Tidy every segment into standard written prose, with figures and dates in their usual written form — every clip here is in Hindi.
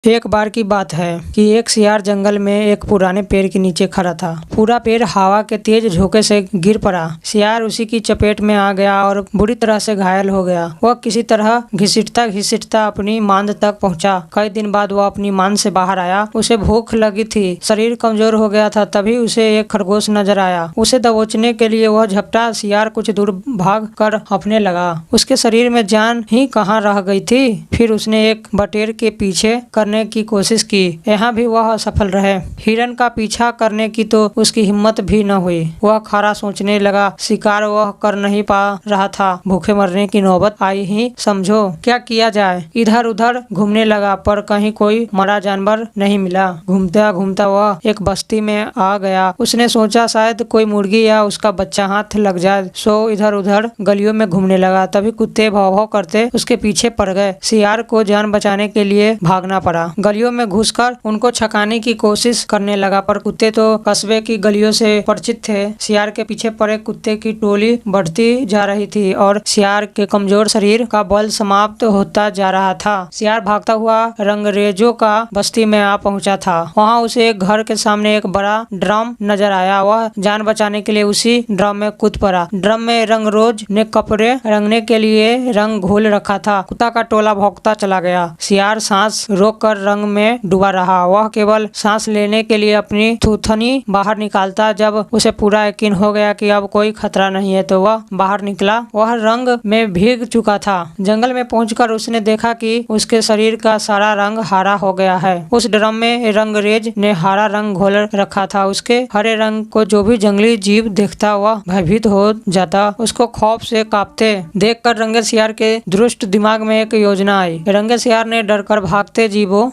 एक बार की बात है कि एक सियार जंगल में एक पुराने पेड़ के नीचे खड़ा था। पूरा पेड़ हवा के तेज झोंके से गिर पड़ा। सियार उसी की चपेट में आ गया और बुरी तरह से घायल हो गया। वह किसी तरह घसीटता घसीटता अपनी मांद तक पहुंचा। कई दिन बाद वह अपनी मांद से बाहर आया। उसे भूख लगी थी, शरीर कमजोर हो गया था। तभी उसे एक खरगोश नजर आया। उसे दबोचने के लिए वह झपटा। सियार कुछ दूर भाग कर हंफने लगा। उसके शरीर में जान ही कहाँ रह गई थी। फिर उसने एक बटेर के पीछे करने की कोशिश की। यहाँ भी वह असफल रहे। हिरन का पीछा करने की तो उसकी हिम्मत भी न हुई। वह खरा सोचने लगा, शिकार वह कर नहीं पा रहा था, भूखे मरने की नौबत आई ही समझो, क्या किया जाए। इधर उधर घूमने लगा पर कहीं कोई मरा जानवर नहीं मिला। घूमता घूमता वह एक बस्ती में आ गया। उसने सोचा शायद कोई मुर्गी या उसका बच्चा हाथ लग जाए, सो इधर उधर गलियों में घूमने लगा। तभी कुत्ते भौं भौं करते उसके पीछे पड़ गए। सियार को जान बचाने के लिए भागना पड़ा। गलियों में घुसकर उनको छकाने की कोशिश करने लगा पर कुत्ते तो कस्बे की गलियों से परिचित थे। सियार के पीछे पड़े कुत्ते की टोली बढ़ती जा रही थी और सियार के कमजोर शरीर का बल समाप्त होता जा रहा था। सियार भागता हुआ रंगरेजों का बस्ती में आ पहुंचा था। वहां उसे एक घर के सामने एक बड़ा ड्रम नजर आया। वह जान बचाने के लिए उसी ड्रम में कूद पड़ा। ड्रम में रंगरोज ने कपड़े रंगने के लिए रंग घोल रखा था। कुत्ता का टोला भौंकता चला गया। सियार सांस रोक कर रंग में डूबा रहा। वह केवल सांस लेने के लिए अपनी थूथनी बाहर निकालता। जब उसे पूरा यकीन हो गया कि अब कोई खतरा नहीं है तो वह बाहर निकला। वह रंग में भीग चुका था। जंगल में पहुंचकर उसने देखा कि उसके शरीर का सारा रंग हरा हो गया है। उस ड्रम में रंगरेज ने हरा रंग घोल रखा था। उसके हरे रंग को जो भी जंगली जीव देखता वह भयभीत हो जाता। उसको खौफ से कांपते देखकर रंगे सियार के दुष्ट दिमाग में एक योजना आई। रंगे सियार ने डरकर भागते जीवों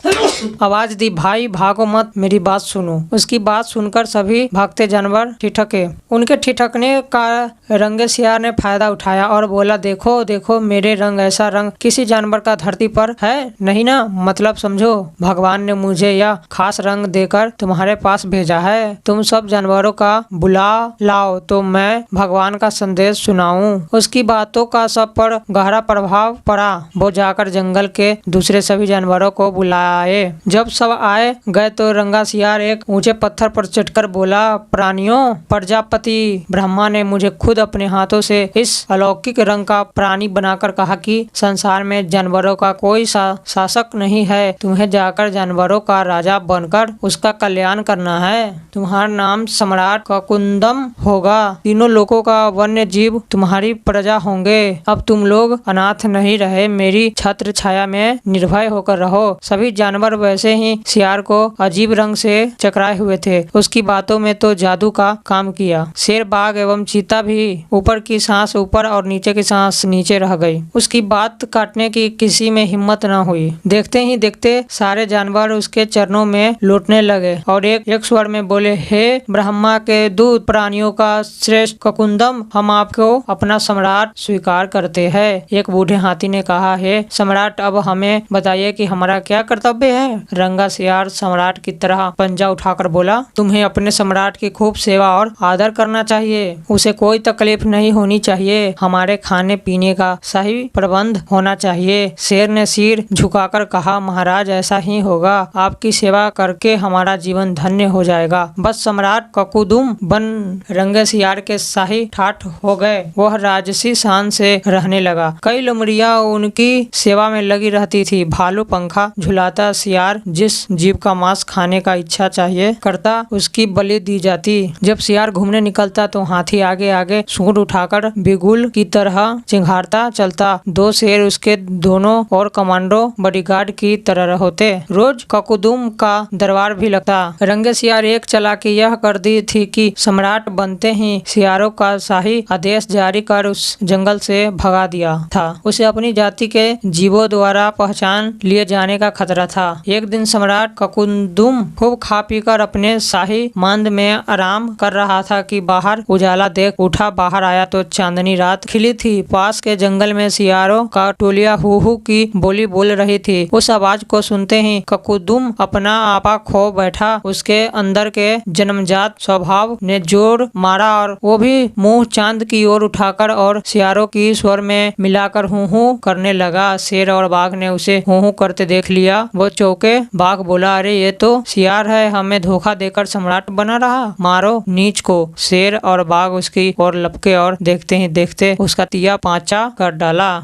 आवाज दी, भाई भागो मत, मेरी बात सुनो। उसकी बात सुनकर सभी भागते जानवर ठिठके। उनके ठिठकने का रंगे सियार ने फायदा उठाया और बोला, देखो देखो, मेरे रंग ऐसा रंग किसी जानवर का धरती पर है नहीं ना। मतलब समझो, भगवान ने मुझे यह खास रंग देकर तुम्हारे पास भेजा है। तुम सब जानवरों का बुला लाओ तो मैं भगवान का संदेश सुनाऊं। उसकी बातों का सब पर गहरा प्रभाव पड़ा। वो जाकर जंगल के दूसरे सभी जानवरों को बुलाए। जब सब आए गए तो रंगा सियार एक ऊंचे पत्थर पर चढ़कर बोला, प्राणियों, प्रजापति ब्रह्मा ने मुझे खुद अपने हाथों से इस अलौकिक रंग का प्राणी बनाकर कहा कि संसार में जानवरों का कोई शासक नहीं है। तुम्हें जाकर जानवरों का राजा बनकर उसका कल्याण करना है। तुम्हारा नाम सम्राट ककुंदम होगा। तीनों लोगों का वन्य जीव तुम्हारी प्रजा होंगे। अब तुम लोग अनाथ नहीं रहे। मेरी छत्र छाया में निर्भय होकर रहो। सभी जानवर वैसे ही सियार को अजीब रंग से चकराए हुए थे। उसकी बातों में तो जादू का काम किया। शेर, बाघ एवं चीता भी ऊपर की सांस ऊपर और नीचे की सांस नीचे रह गई। उसकी बात काटने की किसी में हिम्मत न हुई। देखते ही देखते सारे जानवर उसके चरणों में लौटने लगे और एक स्वर में बोले, हे ब्रह्मा के दूत, प्राणियों का श्रेष्ठ ककुंदम, हम आपको अपना सम्राट स्वीकार करते हैं। एक बूढ़े हाथी ने कहा, हे सम्राट, अब हमें बताइए कि हमारा क्या कर्तव्य है। रंगा सियार सम्राट की तरह पंजा उठाकर बोला, तुम्हें अपने सम्राट की खूब सेवा और आदर करना चाहिए। उसे कोई तकलीफ नहीं होनी चाहिए। हमारे खाने पीने का सही प्रबंध होना चाहिए। शेर ने सिर झुकाकर कहा, महाराज, ऐसा ही होगा। आपकी सेवा करके हमारा जीवन धन्य हो जाएगा। बस सम्राट ककुदुम बन। रंगे सियार के शाही ठाठ हो गए। वह राजसी शान से रहने लगा। कई लोमड़ियां उनकी सेवा में लगी रहती थी। भालू पंखा झुलाता। सियार जिस जीव का मांस खाने का इच्छा चाहिए करता उसकी बलि दी जाती। जब सियार घूमने निकलता तो हाथी आगे आगे सूंड उठाकर बिगुल की तरह चिंघाड़ता चलता। दो शेर उसके दोनों और कमांडो बॉडीगार्ड की तरह होते। रोज ककुदुम का दरबार भी लगता। रंगे सियार एक चालाकी यह कर दी थी कि सम्राट बनते ही सियारों का शाही आदेश जारी कर उस जंगल से भगा दिया था। उसे अपनी जाति के जीवों द्वारा पहचान लिए जाने का खतरा था। एक दिन सम्राट ककुंदुम खूब खा पीकर अपने शाही मंद में आराम कर रहा था कि बाहर उजाला देख उठा। बाहर आया तो चांदनी रात खिली थी। पास के जंगल में सियारों का टोलिया हु हु की बोली बोल रही थी। उस आवाज को सुनते ही ककुदुम अपना आपा खो बैठा। उसके अंदर के जन्मजात स्वभाव ने जोर मारा और वो भी मुंह चांद की ओर उठाकर और सियारों की स्वर में मिलाकर हूँ हूँ करने लगा। शेर और बाघ ने उसे हूँ हूँ करते देख लिया गया वो चौके। बाघ बोला, अरे ये तो सियार है, हमें धोखा देकर सम्राट बना रहा, मारो नीच को। शेर और बाघ उसकी ओर लपके और देखते ही देखते उसका तिया पांचा कर डाला।